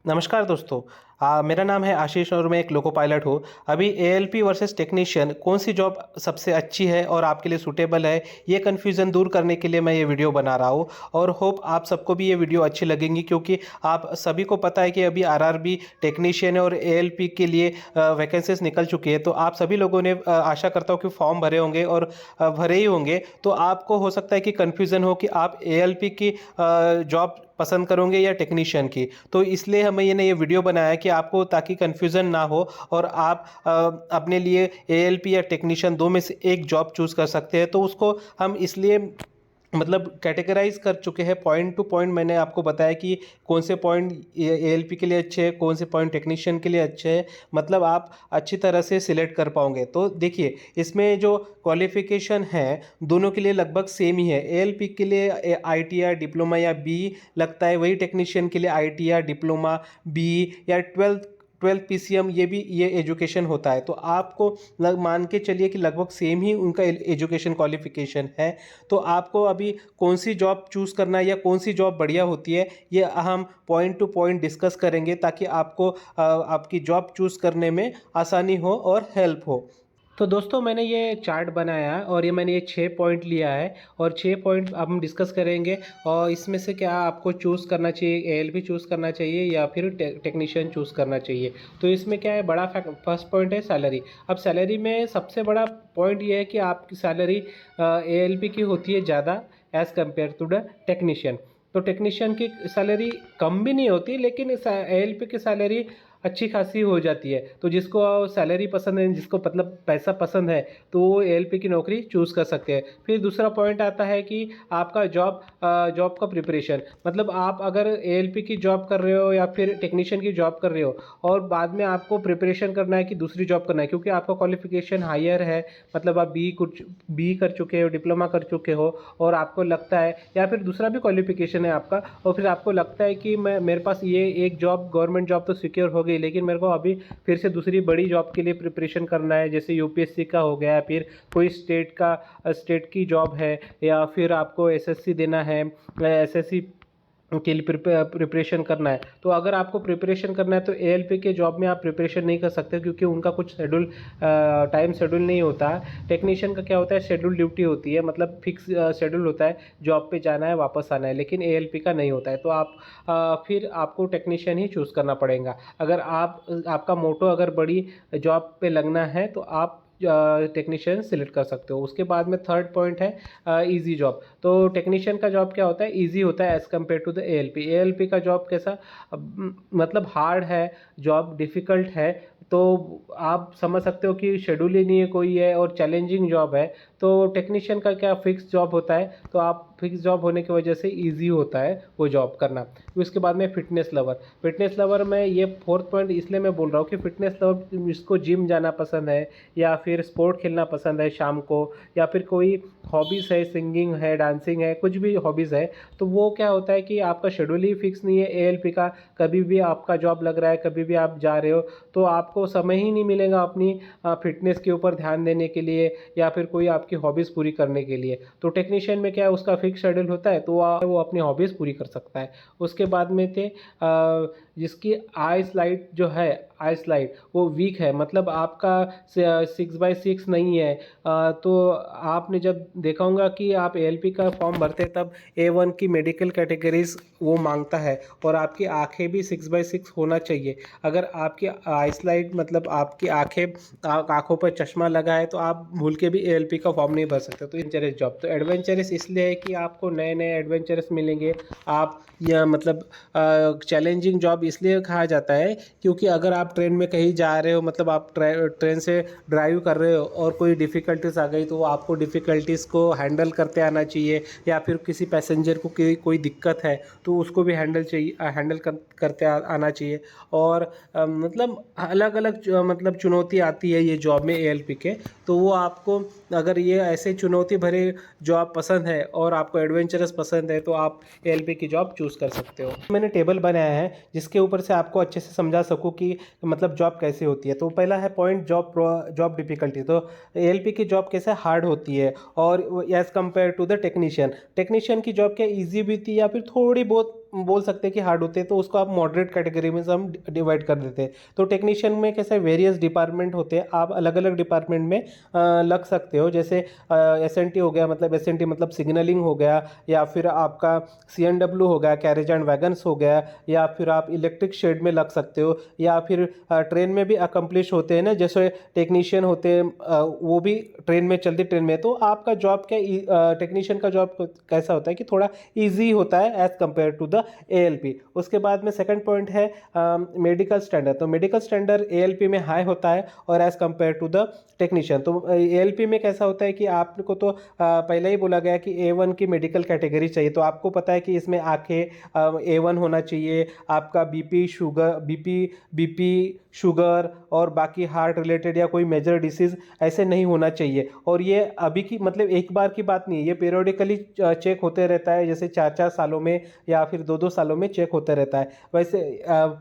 नमस्कार दोस्तों। मेरा नाम है आशीष और मैं एक लोको पायलट हूँ। अभी एएलपी वर्सेस टेक्नीशियन कौन सी जॉब सबसे अच्छी है और आपके लिए सूटेबल है, ये कन्फ्यूज़न दूर करने के लिए मैं ये वीडियो बना रहा हूँ। और होप आप सबको भी ये वीडियो अच्छी लगेंगी, क्योंकि आप सभी को पता है कि अभी आरआरबी टेक्नीशियन और एएलपी के लिए वैकेंसीज निकल चुकी है। तो आप सभी लोगों ने आशा करता हूँ कि फॉर्म भरे होंगे और भरे ही होंगे। तो आपको हो सकता है कि कन्फ्यूज़न हो कि आप एएलपी की जॉब पसंद करोगे या टेक्नीशियन की। तो इसलिए हमें ये वीडियो बनाया है कि आपको, ताकि कन्फ्यूज़न ना हो और आप अपने लिए एएलपी या टेक्नीशियन दो में से एक जॉब चूज़ कर सकते हैं। तो उसको हम इसलिए मतलब कैटेगराइज कर चुके हैं, पॉइंट टू पॉइंट मैंने आपको बताया कि कौन से पॉइंट एएलपी के लिए अच्छे हैं, कौन से पॉइंट टेक्नीशियन के लिए अच्छे हैं। मतलब आप अच्छी तरह से सिलेक्ट कर पाओगे। तो देखिए, इसमें जो क्वालिफिकेशन है दोनों के लिए लगभग सेम ही है। एएलपी के लिए आईटीआई डिप्लोमा या बी लगता है, वही टेक्नीशियन के लिए आईटीआई डिप्लोमा बी या ट्वेल्थ ट्वेल्थ पीसीएम ये एजुकेशन होता है। तो आपको मान के चलिए कि लगभग सेम ही उनका एजुकेशन क्वालिफिकेशन है। तो आपको अभी कौन सी जॉब चूज़ करना है या कौन सी जॉब बढ़िया होती है, ये हम पॉइंट टू पॉइंट डिस्कस करेंगे, ताकि आपको आपकी जॉब चूज़ करने में आसानी हो और हेल्प हो। तो दोस्तों, मैंने ये चार्ट बनाया है और मैंने ये 6 पॉइंट लिया है और 6 पॉइंट अब हम डिस्कस करेंगे। और इसमें से क्या आपको चूज़ करना चाहिए, एएलपी चूज़ करना चाहिए या फिर टेक्नीशियन चूज़ करना चाहिए। तो इसमें क्या है, बड़ा फैक्ट फर्स्ट पॉइंट है सैलरी। अब सैलरी में सबसे बड़ा पॉइंट ये है कि आपकी सैलरी एएलपी की होती है ज़्यादा as compared to the technician. तो टेक्नीशियन की सैलरी कम भी नहीं होती, लेकिन एएलपी की सैलरी अच्छी खासी हो जाती है। तो जिसको सैलरी पसंद है, जिसको मतलब पैसा पसंद है, तो वो एएलपी की नौकरी चूज़ कर सकते हैं। फिर दूसरा पॉइंट आता है कि आपका जॉब का प्रिपरेशन। मतलब आप अगर एएलपी की जॉब कर रहे हो या फिर टेक्नीशियन की जॉब कर रहे हो और बाद में आपको प्रिपरेशन करना है कि दूसरी जॉब करना है, क्योंकि आपका क्वालिफिकेशन हायर है, मतलब आप बी कर चुके हो, डिप्लोमा कर चुके हो, और आपको लगता है, या फिर दूसरा भी क्वालिफिकेशन है आपका, और फिर आपको लगता है कि मेरे पास ये एक जॉब, गवर्नमेंट जॉब तो सिक्योर हो गई, लेकिन मेरे को अभी फिर से दूसरी बड़ी जॉब के लिए प्रिपरेशन करना है, जैसे यूपीएससी का हो गया, फिर कोई स्टेट की जॉब है, या फिर आपको एसएससी देना है, एसएससी के लिए प्रिपरेशन करना है। तो अगर आपको प्रिपरेशन करना है तो एएलपी के जॉब में आप प्रिपरेशन नहीं कर सकते, क्योंकि उनका कुछ टाइम शेड्यूल नहीं होता। टेक्नीशियन का क्या होता है, शेड्यूल ड्यूटी होती है, मतलब फिक्स शेड्यूल होता है, जॉब पे जाना है वापस आना है, लेकिन एएलपी का नहीं होता है। तो फिर आपको टेक्नीशियन ही चूज़ करना पड़ेगा। अगर आपका मोटो अगर बड़ी जॉब पे लगना है तो आप टेक्नीशियन सिलेक्ट कर सकते हो। उसके बाद में थर्ड पॉइंट है इजी जॉब। तो टेक्नीशियन का जॉब क्या होता है, इजी होता है as compared to the ALP. ALP का जॉब कैसा, मतलब हार्ड है, जॉब डिफ़िकल्ट है। तो आप समझ सकते हो कि शेड्यूल ही नहीं है कोई है और चैलेंजिंग जॉब है। तो टेक्नीशियन का क्या फिक्स जॉब होता है, तो आप फिक्स जॉब होने की वजह से ईजी होता है वो जॉब करना। उसके बाद में फिटनेस लवर में ये फोर्थ पॉइंट इसलिए मैं बोल रहा हूँ कि फिटनेस लवर जिसको जिम जाना पसंद है, या फिर स्पोर्ट खेलना पसंद है शाम को, या फिर कोई हॉबीज़ है, सिंगिंग है, डांसिंग है, कुछ भी हॉबीज़ है, तो वो क्या होता है कि आपका शेड्यूल ही फिक्स नहीं है एएलपी का। कभी भी आपका जॉब लग रहा है, कभी भी आप जा रहे हो, तो आपको समय ही नहीं मिलेगा अपनी फिटनेस के ऊपर ध्यान देने के लिए, या फिर कोई आपकी हॉबीज़ पूरी करने के लिए। तो टेक्नीशियन में क्या है, उसका फिक्स शेड्यूल होता है, तो वो अपनी हॉबीज़ पूरी कर सकता है। उसके बाद में थे जिसकी आई स्लाइड जो है, आई स्लाइड वो वीक है, मतलब आपका 6/6 नहीं है। तो आपने जब देखा होगा कि आप एएलपी का फॉर्म भरते हैं, तब A1 की मेडिकल कैटेगरीज वो मांगता है, और आपकी आंखें भी 6/6 होना चाहिए। अगर आपकी आई स्लाइड, मतलब आपकी आंखों पर चश्मा लगा है, तो आप भूल के भी एएलपी का फॉर्म नहीं भर सकते। तो एडवेंचरस जॉब, तो एडवेंचरस इसलिए है कि आपको नए नए एडवेंचरस मिलेंगे। आप या मतलब चैलेंजिंग जॉब इसलिए कहा जाता है, क्योंकि अगर आप ट्रेन में कहीं जा रहे हो, मतलब आप ट्रेन से ड्राइव कर रहे हो और कोई डिफ़िकल्टीज आ गई, तो आपको डिफ़िकल्टीज़ को हैंडल करते आना चाहिए, या फिर किसी पैसेंजर को कोई दिक्कत है तो उसको भी हैंडल करते आना चाहिए। और मतलब अलग अलग मतलब चुनौती आती है ये जॉब में एएलपी के। तो वो आपको, अगर ये ऐसे चुनौती भरे जॉब पसंद है और आपको एडवेंचरस पसंद है, तो आप एएलपी की जॉब चूज़ कर सकते हो। मैंने टेबल बनाया है जिसके ऊपर से आपको अच्छे से समझा सकूं कि मतलब जॉब कैसे होती है। तो पहला है पॉइंट जॉब डिफ़िकल्टी। तो एएलपी की जॉब कैसे हार्ड होती है, और as compared to the technician की जॉब क्या ईजी भी थी या फिर थोड़ी बहुत बोल सकते हैं कि हार्ड होते हैं, तो उसको आप मॉडरेट कैटेगरी में हम डिवाइड कर देते हैं। तो टेक्नीशियन में कैसे वेरियस डिपार्टमेंट होते हैं, आप अलग अलग डिपार्टमेंट में लग सकते हो। जैसे एस हो गया, मतलब एस मतलब सिग्नलिंग हो गया, या फिर आपका CNW हो गया, कैरेज एंड वैगन्स हो गया, या फिर आप इलेक्ट्रिक शेड में लग सकते हो, या फिर ट्रेन में भी अकम्प्लिश होते हैं ना, जैसे टेक्नीशियन होते हैं, वो भी ट्रेन में, चलती ट्रेन में। तो आपका जॉब क्या, टेक्नीशियन का जॉब कैसा होता है कि थोड़ा ईजी होता है as compared to the ALP। उसके बाद में सेकंड पॉइंट है मेडिकल स्टैंडर्ड। तो मेडिकल स्टैंडर्ड ALP में हाई होता है और as compared to the technician. तो ALP में कैसा होता है कि आपको तो पहले ही बोला गया कि A1 की मेडिकल कैटेगरी चाहिए। तो आपको पता है कि इसमें आंखें A1 होना चाहिए, आपका बीपी शुगर और बाकी हार्ट रिलेटेड या कोई मेजर डिसीज ऐसे नहीं होना चाहिए। और ये अभी की मतलब एक बार की बात नहीं है, ये पीरियोडिकली चेक होते रहता है, जैसे 4-4 सालों में या फिर 2-2 सालों में चेक होता रहता है। वैसे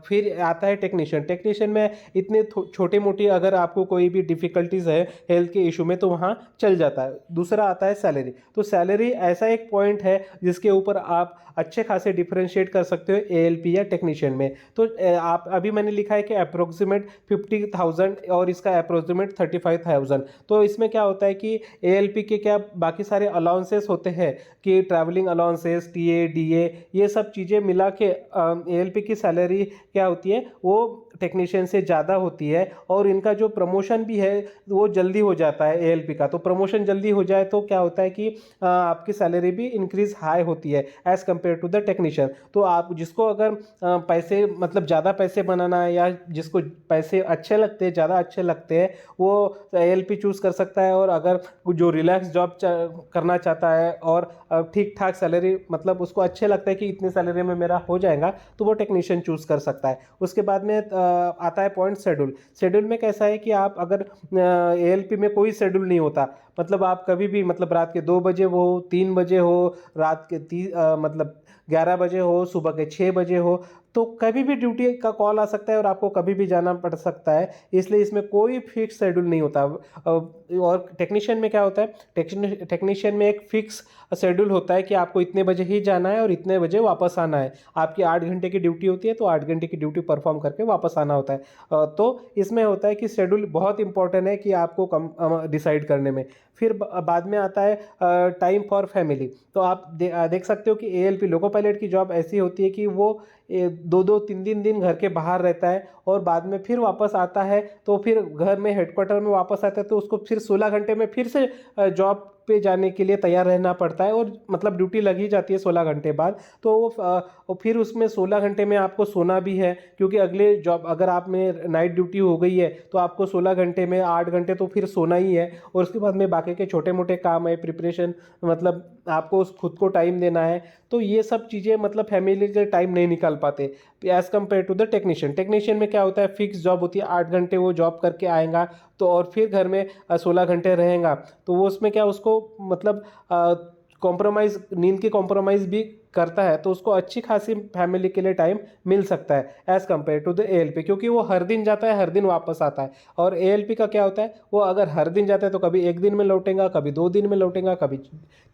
फिर आता है टेक्नीशियन। टेक्नीशियन में इतने छोटे मोटी अगर आपको कोई भी डिफिकल्टीज है हेल्थ के इशू में, तो वहाँ चल जाता है। दूसरा आता है सैलरी। तो सैलरी ऐसा एक पॉइंट है जिसके ऊपर आप अच्छे खासे डिफरेंशिएट कर सकते हो ALP या टेक्नीशियन में। तो आप अभी मैंने लिखा है कि अप्रोक्सीमेट 50,000 और इसका अप्रोक्सीमेट 35,000। तो इसमें क्या होता है कि ALP के क्या बाकी सारे अलाउंसेस होते हैं कि ट्रैवलिंग अलाउंसेस, TA DA, ये सब चीज़ें मिला के ALP की सैलरी क्या होती है, वो टेक्नीशियन से ज़्यादा होती है। और इनका जो प्रमोशन भी है वो जल्दी हो जाता है ALP का। तो प्रमोशन जल्दी हो जाए तो क्या होता है कि आपकी सैलरी भी इंक्रीज हाई होती है as compared to the technician. तो आप जिसको अगर पैसे मतलब ज़्यादा पैसे बनाना है, या जिसको पैसे अच्छे लगते हैं, ज़्यादा अच्छे लगते हैं, वो ALP चूज़ कर सकता है। और अगर जो रिलैक्स जॉब करना चाहता है और ठीक ठाक सैलरी, मतलब उसको अच्छे लगता है कि इतनी सैलरी में मेरा हो जाएगा, तो वो टेक्नीशियन चूज़ कर सकता है। उसके बाद में आता है पॉइंट शेड्यूल। शेड्यूल में कैसा है कि आप अगर ALP में कोई शेड्यूल नहीं होता, मतलब आप कभी भी, मतलब रात के 2 बजे हो, 3 बजे हो, रात के मतलब 11 बजे हो, सुबह के 6 बजे हो, तो कभी भी ड्यूटी का कॉल आ सकता है और आपको कभी भी जाना पड़ सकता है। इसलिए इसमें कोई फिक्स शेड्यूल नहीं होता। और टेक्नीशियन में क्या होता है, टेक्नीशियन में एक फिक्स शेड्यूल होता है कि आपको इतने बजे ही जाना है और इतने बजे वापस आना है। आपकी 8 घंटे की ड्यूटी होती है, तो 8 घंटे की ड्यूटी परफॉर्म करके वापस आना होता है। तो इसमें होता है कि शेड्यूल बहुत इंपॉर्टेंट है कि आपको डिसाइड करने में। फिर बाद में आता है टाइम फॉर फैमिली। तो आप देख सकते हो कि ALP लोको पायलट की जॉब ऐसी होती है कि वो 2-2 3-3 दिन घर के बाहर रहता है और बाद में फिर वापस आता है। तो फिर घर में हेडक्वार्टर में वापस आता है, तो उसको फिर 16 घंटे में फिर से जॉब पे जाने के लिए तैयार रहना पड़ता है। और मतलब ड्यूटी लग ही जाती है 16 घंटे बाद। तो वो फिर उसमें 16 घंटे में आपको सोना भी है, क्योंकि अगले जॉब अगर आप में नाइट ड्यूटी हो गई है, तो आपको 16 घंटे में 8 घंटे तो फिर सोना ही है। और उसके बाद में बाकी के छोटे मोटे काम है, प्रिपरेशन, मतलब आपको खुद को टाइम देना है। तो ये सब चीज़ें मतलब फैमिली के टाइम नहीं निकाल पाते as compared to the technician. Technician में क्या होता है, फिक्स जॉब होती है, 8 घंटे वो जॉब करके आएगा, तो और फिर घर में 16 घंटे रहेगा। तो वो उसमें क्या, उसको मतलब कॉम्प्रोमाइज़, नींद की कॉम्प्रोमाइज़ भी करता है, तो उसको अच्छी खासी फैमिली के लिए टाइम मिल सकता है as compared to the ALP, क्योंकि वो हर दिन जाता है, हर दिन वापस आता है। और ALP का क्या होता है, वो अगर हर दिन जाता है तो कभी 1 दिन में लौटेगा, कभी 2 दिन में लौटेगा, कभी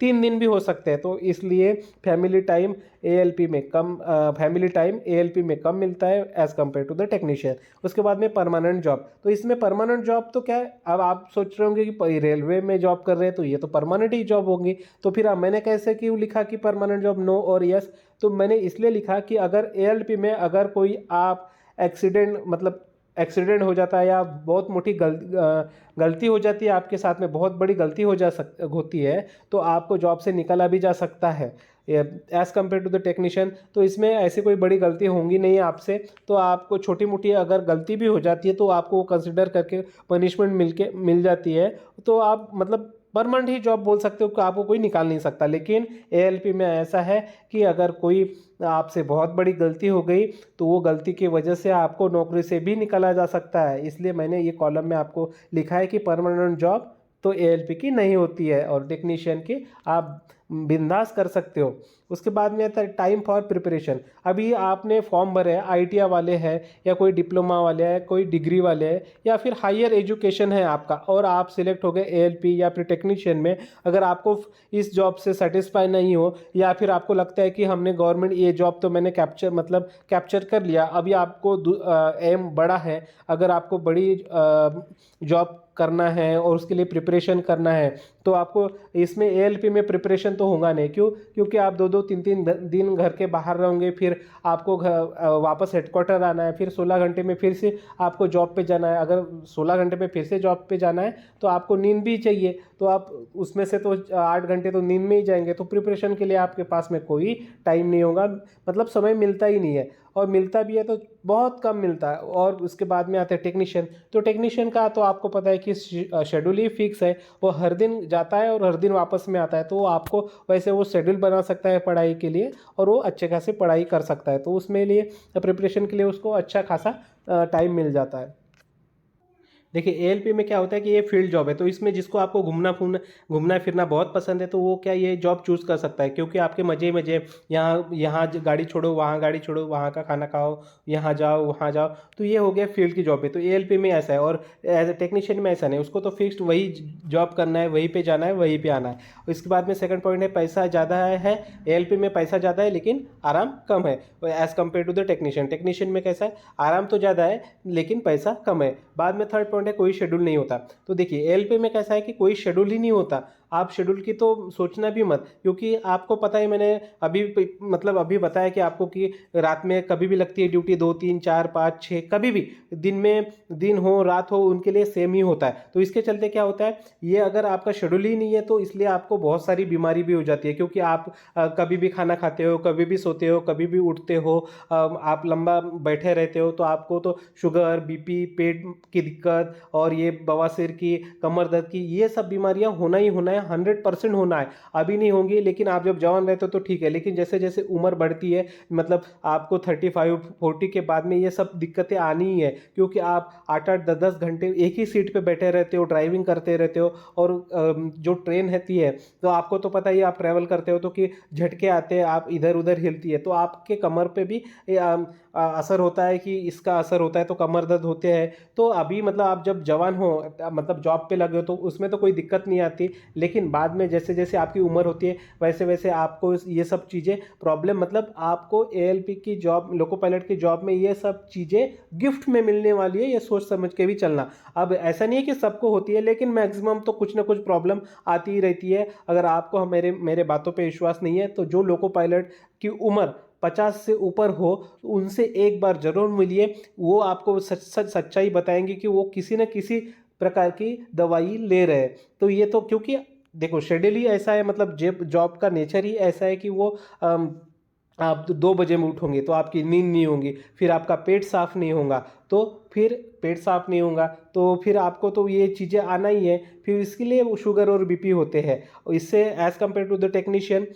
3 दिन भी हो सकते हैं। तो इसलिए फैमिली टाइम ALP में कम मिलता है as compared to the technician. उसके बाद में परमानेंट जॉब। तो इसमें परमानेंट जॉब तो क्या है, अब आप सोच रहे होंगे कि रेलवे में जॉब कर रहे हैं तो ये तो परमानेंट ही जॉब होगी। तो फिर मैंने कैसे क्यों लिखा कि परमानेंट जॉब, नो और यस? तो मैंने इसलिए लिखा कि अगर ALP में अगर कोई आप एक्सीडेंट हो जाता है, या बहुत मोटी गलती हो जाती है आपके साथ में, बहुत बड़ी गलती होती है, तो आपको जॉब से निकाला भी जा सकता है as compared to the technician. तो इसमें ऐसी कोई बड़ी गलती होंगी नहीं आपसे, तो आपको छोटी मोटी अगर गलती भी हो जाती है तो आपको वो कंसिडर करके पनिशमेंट मिल जाती है। तो आप मतलब परमानेंट ही जॉब बोल सकते हो कि आपको कोई निकाल नहीं सकता। लेकिन ALP में ऐसा है कि अगर कोई आपसे बहुत बड़ी गलती हो गई, तो वो गलती की वजह से आपको नौकरी से भी निकाला जा सकता है। इसलिए मैंने ये कॉलम में आपको लिखा है कि परमानेंट जॉब तो ALP की नहीं होती है और टेक्नीशियन की आप बिंदास कर सकते हो। उसके बाद में आता है टाइम फॉर प्रिपरेशन। अभी आपने फॉर्म भरे हैं, आईटीआई वाले हैं या कोई डिप्लोमा वाले हैं, कोई डिग्री वाले हैं या फिर हायर एजुकेशन है आपका और आप सिलेक्ट हो गए एएलपी या फिर टेक्नीशियन में। अगर आपको इस जॉब से सेटिस्फाई नहीं हो या फिर आपको लगता है कि हमने गवर्नमेंट ये जॉब तो मैंने कैप्चर कर लिया, अभी आपको एम बड़ा है, अगर आपको बड़ी जॉब करना है और उसके लिए प्रिपरेशन करना है तो आपको इसमें एएलपी में प्रिपरेशन तो होगा नहीं। क्यों? क्योंकि आप 2-2 3-3 दिन घर के बाहर रहोगे, फिर आपको वापस हेडक्वार्टर आना है, फिर 16 घंटे में फिर से आपको जॉब पे जाना है। अगर 16 घंटे में फिर से जॉब पे जाना है तो आपको नींद भी चाहिए, तो आप उसमें से तो 8 घंटे तो नींद में ही जाएंगे, तो प्रिपरेशन के लिए आपके पास में कोई टाइम नहीं होगा, मतलब समय मिलता ही नहीं है, और मिलता भी है तो बहुत कम मिलता है। और उसके बाद में आते हैं टेक्नीशियन। तो टेक्नीशियन का तो आपको पता है कि शेड्यूल ही फिक्स है, वो हर दिन जाता है और हर दिन वापस में आता है, तो आपको वैसे वो शेड्यूल बना सकता है पढ़ाई के लिए और वो अच्छे खासे पढ़ाई कर सकता है, तो उसमें लिए प्रिपरेशन के लिए उसको अच्छा खासा टाइम मिल जाता है। देखिए एएलपी में क्या होता है कि ये फील्ड जॉब है, तो इसमें जिसको आपको घूमना फिरना बहुत पसंद है तो वो क्या ये जॉब चूज़ कर सकता है, क्योंकि आपके मज़े ही मज़े, यहाँ यहाँ गाड़ी छोड़ो, वहाँ गाड़ी छोड़ो, वहाँ का खाना खाओ, यहाँ जाओ वहाँ जाओ, तो ये हो गया फील्ड की जॉब है। तो एएलपी में ऐसा है, और एज ए टेक्नीशियन में ऐसा नहीं, उसको तो फिक्स्ड वही जॉब करना है, वहीं पर जाना है, वहीं पर आना है। इसके बाद में सेकंड पॉइंट है पैसा ज़्यादा है। एएलपी में पैसा ज़्यादा है लेकिन आराम कम है as compared to the technician. Technician में कैसा है, आराम तो ज़्यादा है लेकिन पैसा कम है। बाद में थर्ड पॉइंट है कोई शेड्यूल नहीं होता। तो देखिए एएलपी में कैसा है कि कोई शेड्यूल ही नहीं होता, आप शेड्यूल की तो सोचना भी मत, क्योंकि आपको पता है, मैंने अभी बताया कि आपको कि रात में कभी भी लगती है ड्यूटी, 2 3 4 5 6, कभी भी दिन में, दिन हो रात हो, उनके लिए सेम ही होता है। तो इसके चलते क्या होता है, ये अगर आपका शेड्यूल ही नहीं है तो इसलिए आपको बहुत सारी बीमारी भी हो जाती है, क्योंकि आप कभी भी खाना खाते हो, कभी भी सोते हो, कभी भी उठते हो, आप लंबा बैठे रहते हो, तो आपको तो शुगर, बीपी, पेट की दिक्कत और ये बवासीर की, कमर दर्द की, ये सब बीमारियां होना ही होना है, 100% होना है। अभी नहीं होंगी, लेकिन आप जब जवान रहते हो तो ठीक है, लेकिन जैसे जैसे उम्र बढ़ती है, मतलब आपको 35-40 के बाद में ये सब दिक्कतें आनी ही है, क्योंकि आप 8-8 10-10 घंटे एक ही सीट पे बैठे रहते हो, ड्राइविंग करते रहते हो, और जो ट्रेन रहती है तो आपको तो पता ही, आप ट्रैवल करते हो तो कि झटके आते हैं, आप इधर उधर हिलती है, तो आपके कमर पे भी असर होता है, कि इसका असर होता है, तो कमर दर्द होते हैं। तो अभी मतलब आप जब जवान हो, मतलब जॉब पे लगे हो, तो उसमें तो कोई दिक्कत नहीं आती, लेकिन बाद में जैसे जैसे आपकी उम्र होती है वैसे वैसे आपको ये सब चीज़ें प्रॉब्लम, मतलब आपको एएलपी की जॉब, लोको पायलट की जॉब में ये सब चीज़ें गिफ्ट में मिलने वाली है, ये सोच समझ के भी चलना। अब ऐसा नहीं है कि सबको होती है, लेकिन मैक्सिमम तो कुछ ना कुछ प्रॉब्लम आती ही रहती है। अगर आपको मेरे मेरे बातों पे विश्वास नहीं है तो जो लोको पायलट की उम्र 50 से ऊपर हो, उनसे एक बार जरूर मिलिए, वो आपको सच्चाई बताएंगे कि वो किसी न किसी प्रकार की दवाई ले रहे हैं। तो ये तो क्योंकि देखो शेड्यूल ही ऐसा है, मतलब जॉब का नेचर ही ऐसा है कि वो आप 2 बजे में उठोगे तो आपकी नींद नहीं होगी, फिर आपका पेट साफ नहीं होगा, तो फिर पेट साफ नहीं होगा तो फिर आपको तो ये चीज़ें आना ही है, फिर इसके लिए वो शुगर और बीपी होते हैं। और इससे as compared to the technician,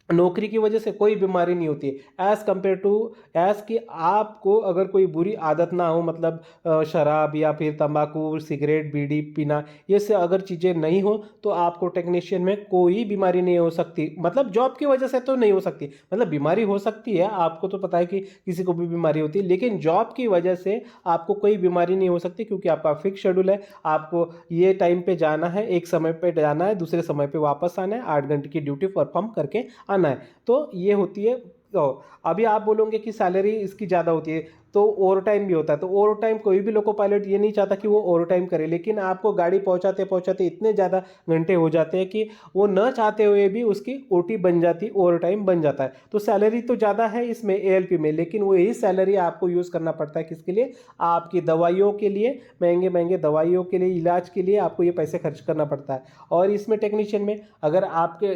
नौकरी की वजह से कोई बीमारी नहीं होती है, एज़ कम्पेयर टू एज़ कि आपको अगर कोई बुरी आदत ना हो, मतलब शराब या फिर तंबाकू, सिगरेट, बीड़ी पीना, ये से अगर चीज़ें नहीं हो तो आपको टेक्नीशियन में कोई बीमारी नहीं हो सकती, मतलब जॉब की वजह से तो नहीं हो सकती, मतलब बीमारी हो सकती है, आपको तो पता है कि किसी को भी बीमारी होती है, लेकिन जॉब की वजह से आपको कोई बीमारी नहीं हो सकती, क्योंकि आपका फिक्स शेड्यूल है, आपको ये टाइम पे जाना है, एक समय पे जाना है, दूसरे समय पे वापस आना है, 8 घंटे की ड्यूटी परफॉर्म करके आना है। तो ये होती है। तो अभी आप बोलोगे कि सैलरी इसकी ज़्यादा होती है, तो ओवर टाइम भी होता है, तो ओवर टाइम कोई भी लोको पायलट ये नहीं चाहता कि वो ओवर टाइम करे, लेकिन आपको गाड़ी पहुंचाते पहुंचाते इतने ज़्यादा घंटे हो जाते हैं कि वो न चाहते हुए भी उसकी ओटी बन जाती, ओवर टाइम बन जाता है। तो सैलरी तो ज़्यादा है इसमें एएलपी में, लेकिन वो यही सैलरी आपको यूज़ करना पड़ता है किसके लिए, आपकी दवाइयों के लिए, महंगे महंगे दवाइयों के लिए, इलाज के लिए आपको ये पैसे खर्च करना पड़ता है। और इसमें टेक्नीशियन में अगर आपके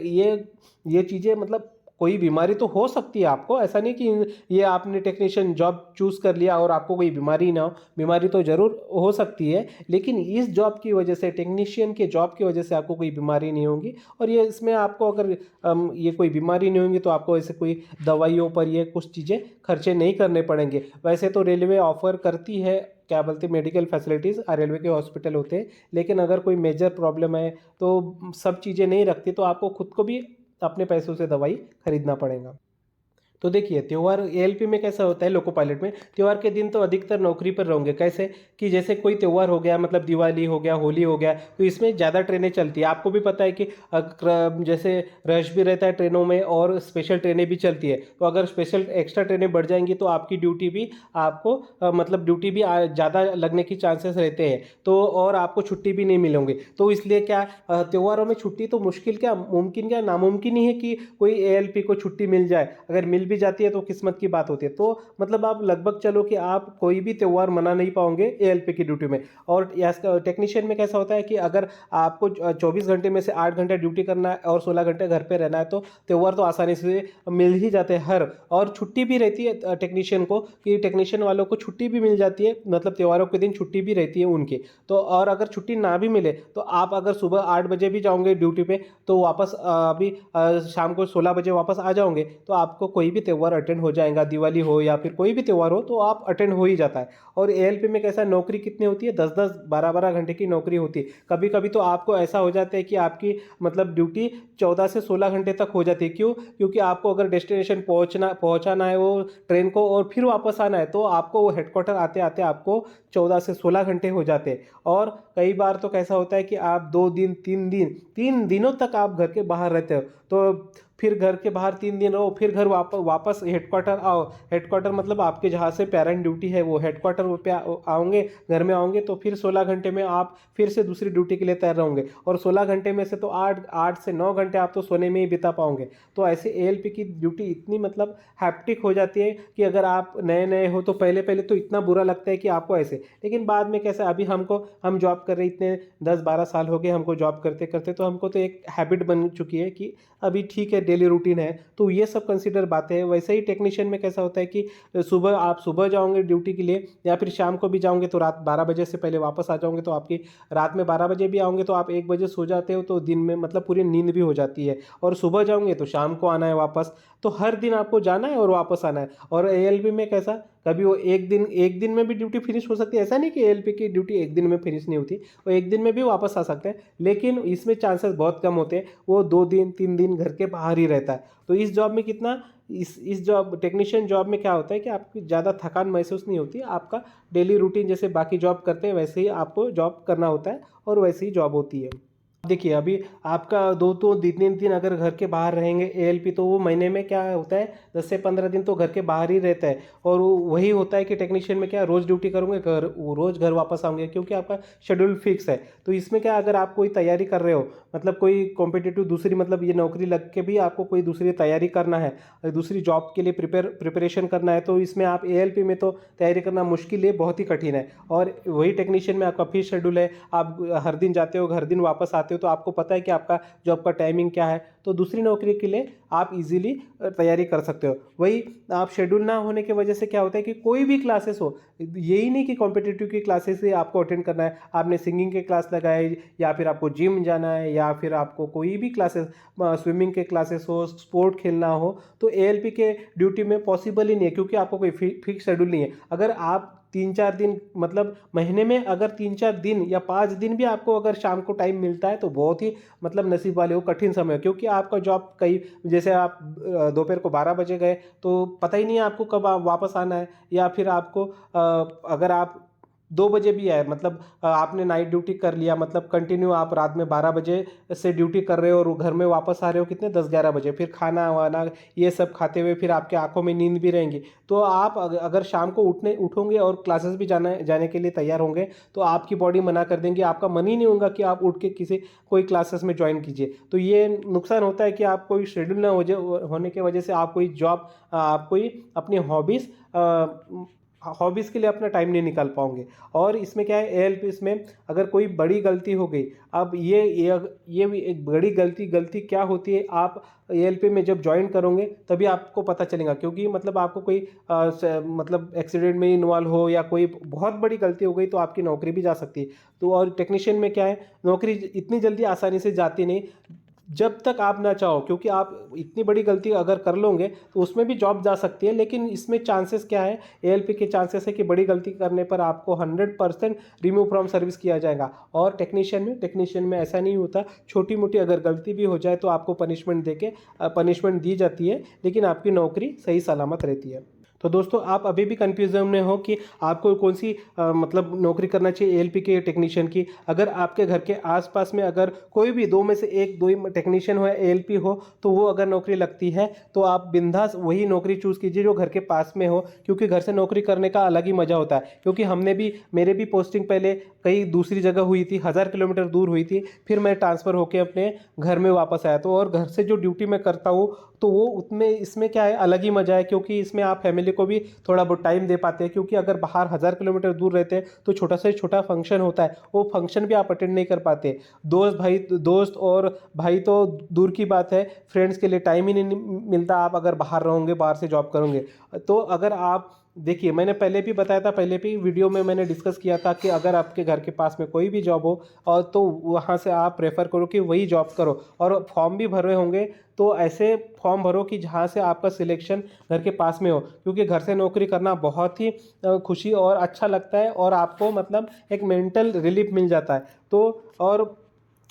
ये चीज़ें, मतलब कोई बीमारी तो हो सकती है आपको, ऐसा नहीं कि ये आपने टेक्नीशियन जॉब चूज़ कर लिया और आपको कोई बीमारी ना हो, बीमारी तो ज़रूर हो सकती है, लेकिन इस जॉब की वजह से, टेक्नीशियन के जॉब की वजह से आपको कोई बीमारी नहीं होगी। और ये इसमें आपको अगर ये कोई बीमारी नहीं होगी तो आपको ऐसे कोई दवाइयों पर ये कुछ चीज़ें खर्चे नहीं करने पड़ेंगे। वैसे तो रेलवे ऑफर करती है, क्या बोलते हैं, मेडिकल फैसिलिटीज़, रेलवे के हॉस्पिटल होते हैं, लेकिन अगर कोई मेजर प्रॉब्लम है तो सब चीज़ें नहीं रखती, तो आपको खुद को भी अपने पैसों से दवाई खरीदना पड़ेगा। तो देखिए त्यौहार एएलपी में कैसा होता है, लोको पायलट में त्यौहार के दिन तो अधिकतर नौकरी पर रहेंगे। कैसे कि जैसे कोई त्यौहार हो गया, मतलब दिवाली हो गया, होली हो गया, तो इसमें ज़्यादा ट्रेनें चलती है। आपको भी पता है कि जैसे रश भी रहता है ट्रेनों में और स्पेशल ट्रेनें भी चलती है। तो अगर स्पेशल एक्स्ट्रा ट्रेनें बढ़ जाएंगी तो आपकी ड्यूटी भी आपको मतलब ड्यूटी भी ज़्यादा लगने की चांसेस रहते हैं। तो और आपको छुट्टी भी नहीं मिलेंगी। तो इसलिए क्या त्योहारों में छुट्टी तो मुश्किल क्या, मुमकिन क्या, नामुमकिन ही है कि कोई एएलपी को छुट्टी मिल जाए। अगर मिल भी जाती है तो किस्मत की बात होती है। तो मतलब आप लगभग चलो कि आप कोई भी त्यौहार मना नहीं पाओगे एएलपी की ड्यूटी में। और टेक्नीशियन में कैसा होता है कि अगर आपको 24 घंटे में से 8 घंटे ड्यूटी करना है और 16 घंटे घर पे रहना है तो त्यौहार तो आसानी से मिल ही जाते हैं हर। और छुट्टी भी रहती है टेक्नीशियन को, कि टेक्नीशियन वालों को छुट्टी भी मिल जाती है, मतलब त्योहारों के दिन छुट्टी भी रहती है उनकी। तो और अगर छुट्टी ना भी मिले तो आप अगर सुबह 8 बजे भी जाओगे ड्यूटी पे तो वापस अभी शाम को 16 बजे वापस आ जाओगे तो आपको कोई भी त्यौहार अटेंड हो जाएगा। दिवाली हो या फिर कोई भी त्यौहार हो तो आप अटेंड हो ही जाता है। और एएलपी में कैसा नौकरी कितनी होती है, 10-10 12-12 घंटे की नौकरी होती है। कभी कभी तो आपको ऐसा हो जाता है कि आपकी मतलब ड्यूटी 14 से 16 घंटे तक हो जाती है। क्यों? क्योंकि आपको अगर डेस्टिनेशन पहुंचाना है वो ट्रेन को और फिर वापस आना है तो आपको वो हेडक्वार्टर आते आते आपको 14 से 16 घंटे हो जाते हैं। और कई बार तो कैसा होता है कि आप 2 दिन 3 दिनों तक आप घर के बाहर रहते हो। तो फिर घर के बाहर 3 दिन रहो, फिर घर वापस हेडक्वार्टर आओ। हेडक्वार्टर मतलब आपके जहाँ से पेरेंट ड्यूटी है वो हेडक्वार्टर पे आओगे, घर में आओगे तो फिर 16 घंटे में आप फिर से दूसरी ड्यूटी के लिए तैयार रहोगे। और 16 घंटे में से तो 8 से 9 घंटे आप तो सोने में ही बिता पाओगे। तो ऐसे एएलपी की ड्यूटी इतनी मतलब हैप्टिक हो जाती है कि अगर आप नए नए हो तो पहले पहले तो इतना बुरा लगता है कि आपको ऐसे, लेकिन बाद में कैसा, अभी हम जॉब कर रहे इतने 10-12 साल हो गए हमको जॉब करते करते, तो हमको तो एक हैबिट बन चुकी है कि अभी ठीक है, डेली रूटीन है। तो ये सब कंसीडर बातें हैं। वैसे ही टेक्नीशियन में कैसा होता है कि आप सुबह जाओगे ड्यूटी के लिए या फिर शाम को भी जाओगे तो रात 12 बजे से पहले वापस आ जाओगे तो आपकी रात में 12 बजे भी आओगे तो आप 1 बजे सो जाते हो, तो दिन में मतलब पूरी नींद भी हो जाती है। और सुबह जाओगे तो शाम को आना है वापस। तो हर दिन आपको जाना है और वापस आना है। और एएलपी में कैसा, कभी वो एक दिन में भी ड्यूटी फिनिश हो सकती है। ऐसा नहीं कि एएलपी की ड्यूटी एक दिन में फिनिश नहीं होती, वो एक दिन में भी वापस आ सकते हैं। लेकिन इसमें चांसेस बहुत कम होते हैं, वो 2 दिन 3 दिन घर के बाहर ही रहता है। तो इस जॉब में कितना, इस जॉब टेक्नीशियन जॉब में क्या होता है कि आपकी ज़्यादा थकान महसूस नहीं होती। आपका डेली रूटीन जैसे बाकी जॉब करते हैं वैसे ही आपको जॉब करना होता है और वैसे ही जॉब होती है। देखिए अभी आपका 2-3 दिन अगर घर के बाहर रहेंगे एएलपी तो वो महीने में क्या होता है 10 से 15 दिन तो घर के बाहर ही रहता है। और वही होता है कि टेक्नीशियन में क्या रोज़ ड्यूटी करोगे, रोज़ घर वापस आओगे क्योंकि आपका शेड्यूल फिक्स है। तो इसमें क्या, अगर आप कोई तैयारी कर रहे हो, मतलब कोई कॉम्पिटिटिव दूसरी, मतलब ये नौकरी लग के भी आपको कोई दूसरी तैयारी करना है, दूसरी जॉब के लिए प्रिपरेशन करना है, तो इसमें आप एएलपी में तो तैयारी करना मुश्किल है, बहुत ही कठिन है। और वही टेक्नीशियन में आपका फिक्स शेड्यूल है, आप हर दिन जाते हो, हर दिन वापस आते हो, तो आपको पता है कि आपका जॉब का टाइमिंग क्या है। तो दूसरी नौकरी के लिए आप इजीली तैयारी कर सकते हो। वही आप शेड्यूल ना होने की वजह से क्या होता है कि कोई भी क्लासेस हो, यही नहीं कि कॉम्पिटिटिव की क्लासेस ही आपको अटेंड करना है, आपने सिंगिंग के क्लास लगाए या फिर आपको जिम जाना है या फिर आपको कोई भी क्लासेस, स्विमिंग के क्लासेस हो, स्पोर्ट खेलना हो, तो एएलपी के ड्यूटी में पॉसिबल ही नहीं है क्योंकि आपको कोई फिक्स शेड्यूल नहीं है। अगर आप 3-4 दिन, मतलब महीने में अगर 3-4 दिन या 5 दिन भी आपको अगर शाम को टाइम मिलता है तो बहुत ही मतलब नसीब वाले हो, कठिन समय हो। क्योंकि आपका जॉब कई, जैसे आप दोपहर को 12 बजे गए तो पता ही नहीं है आपको कब वापस आना है। या फिर आपको अगर आप 2 बजे भी आए, मतलब आपने नाइट ड्यूटी कर लिया, मतलब कंटिन्यू आप रात में 12 बजे से ड्यूटी कर रहे हो और घर में वापस आ रहे हो कितने 10-11 बजे, फिर खाना वाना ये सब खाते हुए फिर आपके आंखों में नींद भी रहेंगी। तो आप अगर शाम को उठोगे और क्लासेस भी जाने के लिए तैयार होंगे तो आपकी बॉडी मना कर देंगी, आपका मन ही नहीं होगा कि आप उठ के कोई क्लासेस में ज्वाइन कीजिए। तो ये नुकसान होता है कि आप कोई शेड्यूल ना होने की वजह से आप कोई जॉब, आप कोई अपनी हॉबीज़ के लिए अपना टाइम नहीं निकाल पाओगे। और इसमें क्या है, एएलपी इसमें अगर कोई बड़ी गलती हो गई, अब ये भी एक बड़ी गलती क्या होती है, आप एएलपी में जब ज्वाइन करोगे तभी आपको पता चलेगा। क्योंकि मतलब आपको कोई मतलब एक्सीडेंट में इन्वॉल्व हो या कोई बहुत बड़ी गलती हो गई तो आपकी नौकरी भी जा सकती है। तो और टेक्नीशियन में क्या है, नौकरी इतनी जल्दी आसानी से जाती नहीं। जब तक आप ना चाहो, क्योंकि आप इतनी बड़ी गलती अगर कर लोगे तो उसमें भी जॉब जा सकती है, लेकिन इसमें चांसेस क्या है, एएलपी के चांसेस है कि बड़ी गलती करने पर आपको 100% रिमूव फ्रॉम सर्विस किया जाएगा। और टेक्नीशियन में ऐसा नहीं होता, छोटी मोटी अगर गलती भी हो जाए तो आपको पनिशमेंट दी जाती है, लेकिन आपकी नौकरी सही सलामत रहती है। तो दोस्तों, आप अभी भी कन्फ्यूजन में हो कि आपको कौन सी मतलब नौकरी करना चाहिए एएलपी के टेक्नीशियन की। अगर आपके घर के आसपास में अगर कोई भी दो में से एक दो ही टेक्नीशियन हो या एएलपी हो, तो वो अगर नौकरी लगती है तो आप बिंदास वही नौकरी चूज़ कीजिए जो घर के पास में हो, क्योंकि घर से नौकरी करने का अलग ही मज़ा होता है। क्योंकि मेरे भी पोस्टिंग पहले कहीं दूसरी जगह हुई थी, 1000 किलोमीटर दूर हुई थी, फिर मैं ट्रांसफ़र होकर अपने घर में वापस आया। तो और घर से जो ड्यूटी मैं करता हूँ तो वो उतने इसमें क्या है, अलग ही मज़ा है, क्योंकि इसमें आप फैमिली को भी थोड़ा बहुत टाइम दे पाते हैं। क्योंकि अगर बाहर 1000 किलोमीटर दूर रहते हैं तो छोटा से छोटा फंक्शन होता है, वो फंक्शन भी आप अटेंड नहीं कर पाते। दोस्त और भाई तो दूर की बात है, फ्रेंड्स के लिए टाइम ही नहीं मिलता आप अगर बाहर रहोगे, बाहर से जॉब करोगे। तो अगर आप देखिए, मैंने पहले भी बताया था, पहले भी वीडियो में मैंने डिस्कस किया था कि अगर आपके घर के पास में कोई भी जॉब हो और तो वहाँ से आप प्रेफर करो कि वही जॉब करो। और फॉर्म भी भरे होंगे तो ऐसे फॉर्म भरो कि जहाँ से आपका सिलेक्शन घर के पास में हो, क्योंकि घर से नौकरी करना बहुत ही खुशी और अच्छा लगता है, और आपको मतलब एक मेंटल रिलीफ मिल जाता है। तो और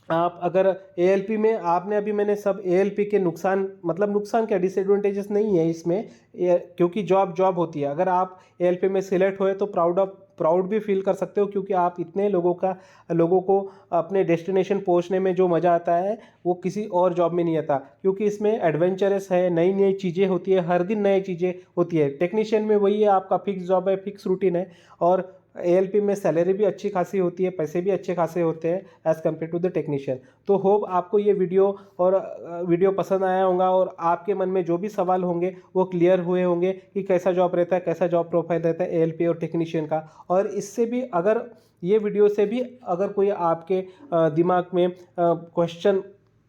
आप अगर एएलपी में आपने अभी मैंने सब एएलपी के नुकसान क्या, डिसएडवांटेजेस नहीं है इसमें, क्योंकि जॉब होती है। अगर आप एएलपी में सिलेक्ट हुए तो प्राउड भी फील कर सकते हो, क्योंकि आप इतने लोगों को अपने डेस्टिनेशन पहुंचने में जो मज़ा आता है वो किसी और जॉब में नहीं आता, क्योंकि इसमें एडवेंचरस है, नई नई चीज़ें होती है, हर दिन नई चीज़ें होती है। टेक्नीशियन में वही है, आपका फिक्स जॉब है, फिक्स रूटीन है। और एएलपी में सैलरी भी अच्छी खासी होती है, पैसे भी अच्छे खासे होते हैं as compared to the technician. तो होप आपको ये वीडियो पसंद आया होगा, और आपके मन में जो भी सवाल होंगे वो क्लियर हुए होंगे कि कैसा जॉब रहता है, कैसा जॉब प्रोफाइल रहता है एएलपी और टेक्नीशियन का। और इससे भी अगर ये वीडियो से भी अगर कोई आपके दिमाग में क्वेश्चन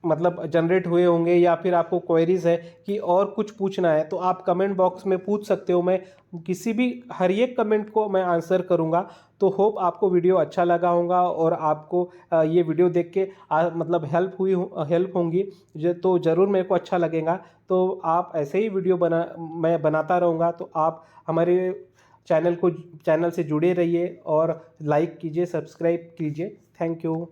मतलब जनरेट हुए होंगे, या फिर आपको क्वेरीज है कि और कुछ पूछना है, तो आप कमेंट बॉक्स में पूछ सकते हो। मैं हर एक कमेंट को मैं आंसर करूंगा। तो होप आपको वीडियो अच्छा लगा होगा, और आपको ये वीडियो देख के मतलब हेल्प होंगी, तो ज़रूर मेरे को अच्छा लगेगा। तो आप ऐसे ही वीडियो मैं बनाता रहूँगा। तो आप हमारे चैनल से जुड़े रहिए और लाइक कीजिए, सब्सक्राइब कीजिए। Thank you.